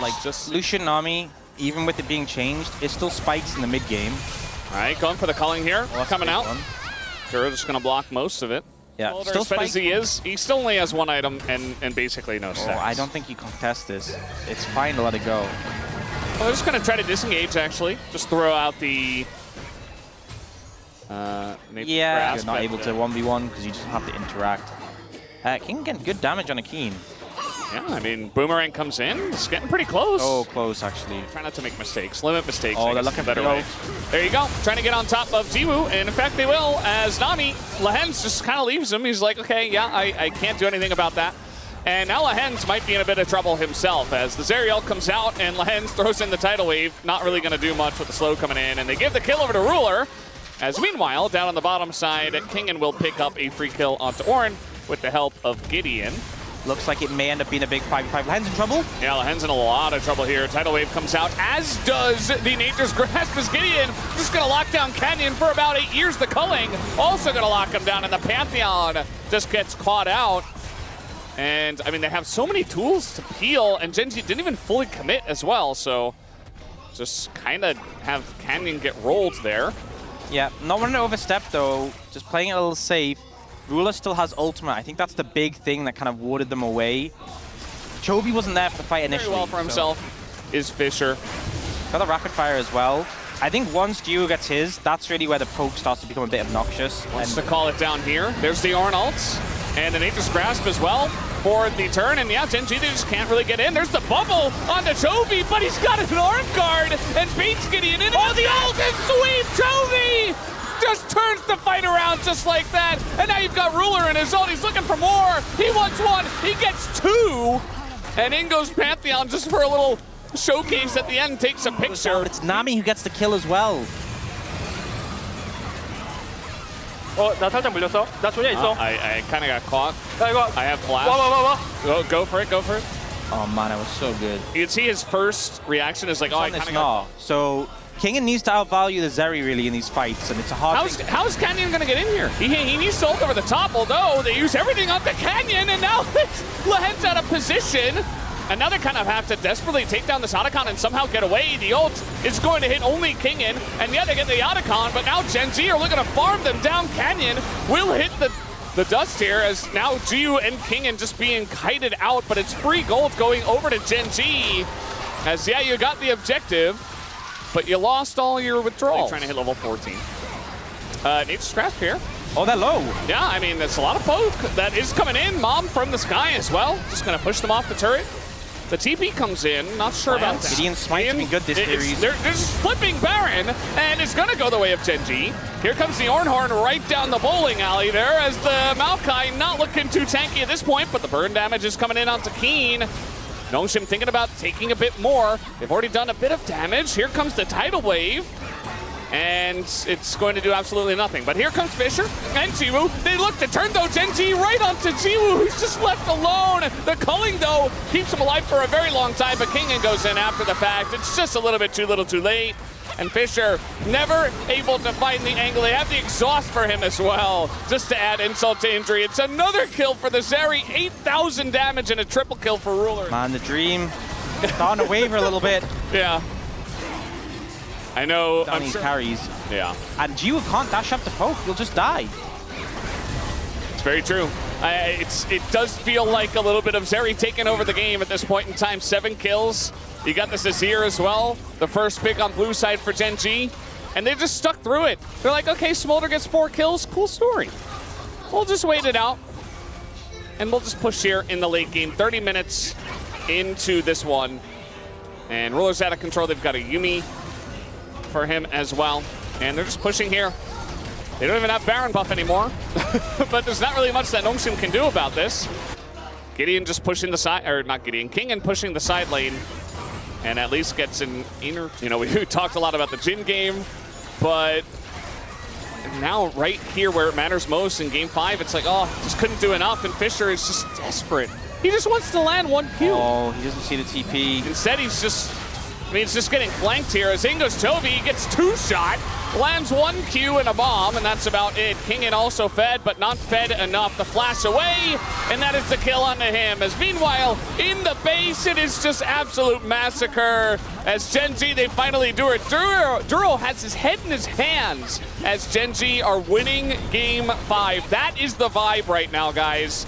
Like just Lucian Nami, even with it being changed, it still spikes in the mid game. All right, going for the culling here, coming out. Duro just gonna block most of it. Yeah, well, still spikes. As he is, he still only has one item and basically no stacks. I don't think you contest this. It's fine to let it go. Well, they're just going to try to disengage, actually. Just throw out the Yeah, you're not able to 1v1 because you just have to interact. King getting good damage on a Keen. Yeah, I mean, Boomerang comes in. It's getting pretty close. Oh, close, actually. Try not to make mistakes. Limit mistakes. Oh, they're looking better low. way. There you go. Trying to get on top of Jiwoo, and in fact they will, as Nami, Lehens just kind of leaves him. He's like, okay, yeah, I can't do anything about that. And now Lehens might be in a bit of trouble himself, as the Zerial comes out, and Lehens throws in the tidal wave. Not really going to do much with the slow coming in, and they give the kill over to Ruler. As meanwhile, down on the bottom side, Kingen will pick up a free kill onto Orin with the help of Gideon. Looks like it may end up being a big 5v5. Lehen's in trouble. Yeah, Lehen's in a lot of trouble here. Tidal Wave comes out, as does the Nature's Grasp as Gideon. Just going to lock down Canyon for about 8 years. The Culling also going to lock him down, and the Pantheon just gets caught out. And, I mean, they have so many tools to peel, and Gen G didn't even fully commit as well, so just kind of have Canyon get rolled there. Yeah, not wanting to overstep, though. Just playing it a little safe. Ruler still has ultimate. I think that's the big thing that kind of warded them away. Chovy wasn't there for the fight initially. Very well for himself is Fisher. Got the rapid fire as well. I think once Jiwoo gets his, that's really where the poke starts to become a bit obnoxious. Wants to call it down here. There's the Ornn ults. And the Nature's Grasp as well for the turn. And yeah, Gen G, they just can't really get in. There's the bubble on the Chovy, but he's got an arm guard and beats Gideon in. Oh, the ult and sweep! Chovy just turns the fight around just like that. And now you've got Ruler in his ult. He's looking for more. He wants one. He gets two. And in goes Pantheon just for a little showcase at the end, takes a picture. But it's Nami who gets the kill as well. 나 살짝 물렸어. 나 조냐 있어. I kind of got caught. 야 이거. I have flash. 와. Go for it, go for it. Oh man, it was so good. You can see his first reaction is like, oh, I kind of got... So Kingen needs to outvalue the Zeri really in these fights, and it's a hard thing. How's Canyon going to get in here? He needs to ult over the top, although they use everything on the Canyon, and now Lehen's out of position. And now they kind of have to desperately take down this Otacon and somehow get away. The ult is going to hit only Kingen, and yeah, they get the Otacon, but now Gen Z are looking to farm them down. Canyon will hit the dust here, as now Jiwoo and Kingen just being kited out, but it's free gold going over to Gen G. As, yeah, you got the objective, but you lost all your withdrawals. Trying to hit level 14. Nature's Grasp here. Oh, they're low. Yeah, I mean, there's a lot of poke that is coming in. Mom from the sky as well. Just going to push them off the turret. The TP comes in, not sure about that. Gideon's smite's been good this series. They're just flipping Baron, and it's going to go the way of Gen G. Here comes the Ornhorn right down the bowling alley there, as the Maokai not looking too tanky at this point, but the burn damage is coming in onto Keen. Noshim thinking about taking a bit more. They've already done a bit of damage. Here comes the tidal wave. And it's going to do absolutely nothing. But here comes Fisher and Jiwoo. They look to turn, though, Gen G right onto Jiwoo, who's just left alone. The culling, though, keeps him alive for a very long time, but Kingen goes in after the fact. It's just a little bit too little too late. And Fisher never able to find the angle. They have the exhaust for him as well, just to add insult to injury. It's another kill for the Zeri, 8,000 damage and a triple kill for Ruler. Man, the dream starting to waver a little bit. Yeah. I know. Down these carries. Yeah. And Jiwoo can't dash up the poke. You'll just die. It's very true. It does feel like a little bit of Zeri taking over the game at this point in time. 7 kills. You got the Azir as well. The first pick on blue side for Gen G. And they just stuck through it. They're like, okay, Smolder gets 4 kills. Cool story. We'll just wait it out. And we'll just push here in the late game. 30 minutes into this one. And Ruler's out of control. They've got a Yuumi for him as well. And they're just pushing here. They don't even have Baron buff anymore. But there's not really much that Nongshim can do about this. Gideon just pushing the side, or not Gideon, Kingen pushing the side lane. And at least gets an inner, you know, we talked a lot about the Jhin game, but now right here where it matters most in game 5, it's like, oh, just couldn't do enough, and Fisher is just desperate. He just wants to land 1 Q. Oh, he doesn't see the TP. Instead, he's just, I mean, it's just getting flanked here as in goes Chovy, gets 2-shot, lands 1 Q and a bomb, and that's about it. Kingen also fed, but not fed enough. The flash away, and that is the kill onto him. As meanwhile, in the base, it is just absolute massacre. As Gen G, they finally do it. Duro has his head in his hands as Gen G are winning game 5. That is the vibe right now, guys.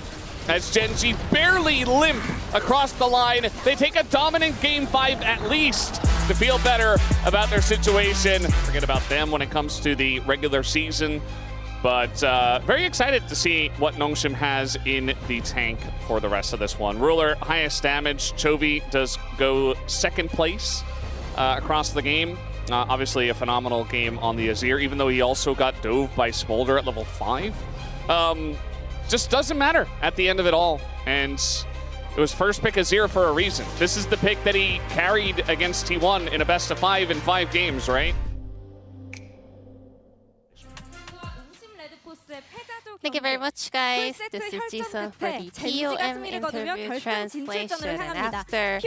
As Gen G barely limp across the line. They take a dominant game 5 at least. to feel better about their situation. Forget about them when it comes to the regular season. But very excited to see what Nongshim has in the tank for the rest of this one. Ruler, highest damage. Chovy does go second place across the game. Obviously a phenomenal game on the Azir, even though he also got dove by Smolder at level 5. Just doesn't matter at the end of it all. And it was first pick Azir for a reason. This is the pick that he carried against T1 in a best of 5 in 5 games, right? Thank you very much, guys. This is Jisoo for the POM interview translation. And after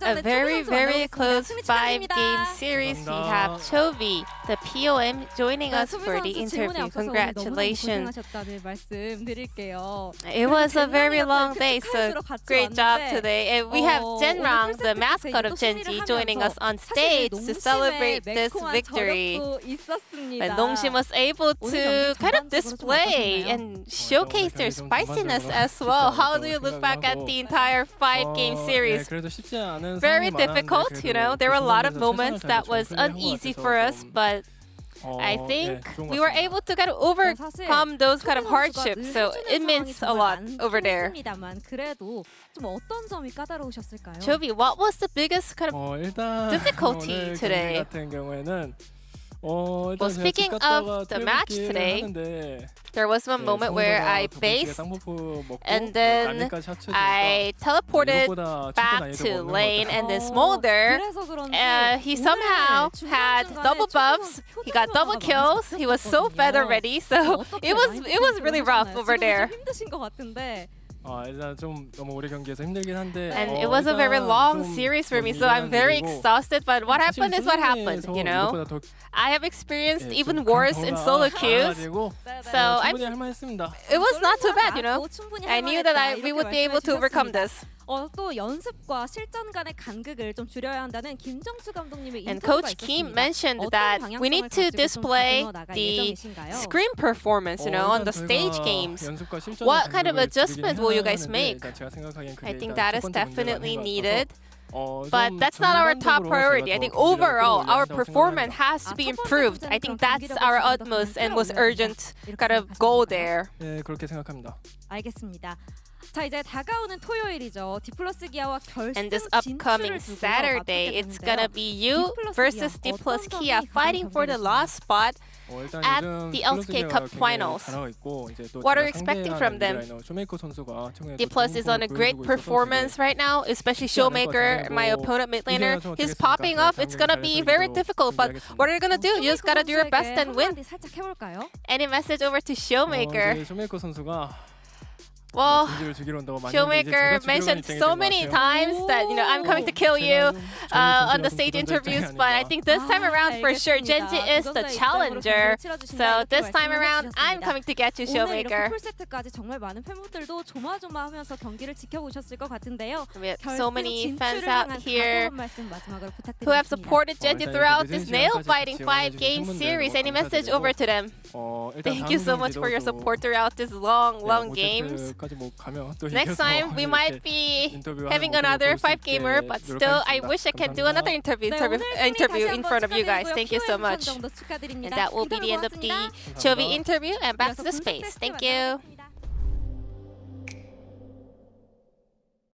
a very, very close 5-game series, we have Chovy, the POM, joining us for the interview. Congratulations. It was a very long day, so great job today. And we have Genrang, the mascot of Genji, joining us on stage to celebrate this victory. And Nongshim was able to kind of display and showcase their spiciness as well. How do you look back at the entire 5-game series? Very difficult, you know. There were a lot of moments that was uneasy for us, but I think we were able to kind of overcome those kind of hardships, so it means a lot over there. Chovy, what was the biggest kind of difficulty today? Well, speaking of the match today, there was one moment where I based and then I teleported back to lane, and then Smolder, he somehow had double buffs, he got double kills, he was so feather ready, so it was really rough over there. And it was a very long series for me, so I'm very exhausted, but what happened is what happened, you know? I have experienced even worse in solo queues, so it was not too bad, you know? I knew that we would be able to overcome this. 또 연습과 실전 간의 간극을 좀 줄여야 한다는 김정수 감독님의 And 인터뷰가 Coach Kim 있었습니다. mentioned that we need to display the screen performance, you know, on the stage games. What kind of adjustments will you guys make? I think that is definitely needed. But that's not our top priority. I think overall, our performance has to be improved. I think that's our utmost and most urgent kind of goal there. 알겠습니다. 자, 이제 다가오는 토요일이죠. D+ 기아와 결승 And this upcoming 진출을 Saturday, it's gonna be you versus D+ Kia fighting for the last spot at the LCK Cup Finals. What are you expecting from them? D+ is on a great performance right now, especially Showmaker, my opponent mid laner. He's popping off. It's gonna be very difficult, but what are you gonna do? You just gotta do your best and win. Any message over to Showmaker? Well, Showmaker mentioned so many times that, you know, I'm coming to kill you on the stage interviews, but I think this time around for sure Genji is the challenger. So this time around I'm coming to get you, Showmaker. We have so many fans out here who have supported Genji throughout this nail-biting 5-game series. Any message over to them? Thank you so much for your support throughout this long games. Next time we might be having another 5-gamer, but still I wish I can do another interview in front of you guys. Thank you so much. And that will be the end of the Chovy interview, and back to the space. Thank you.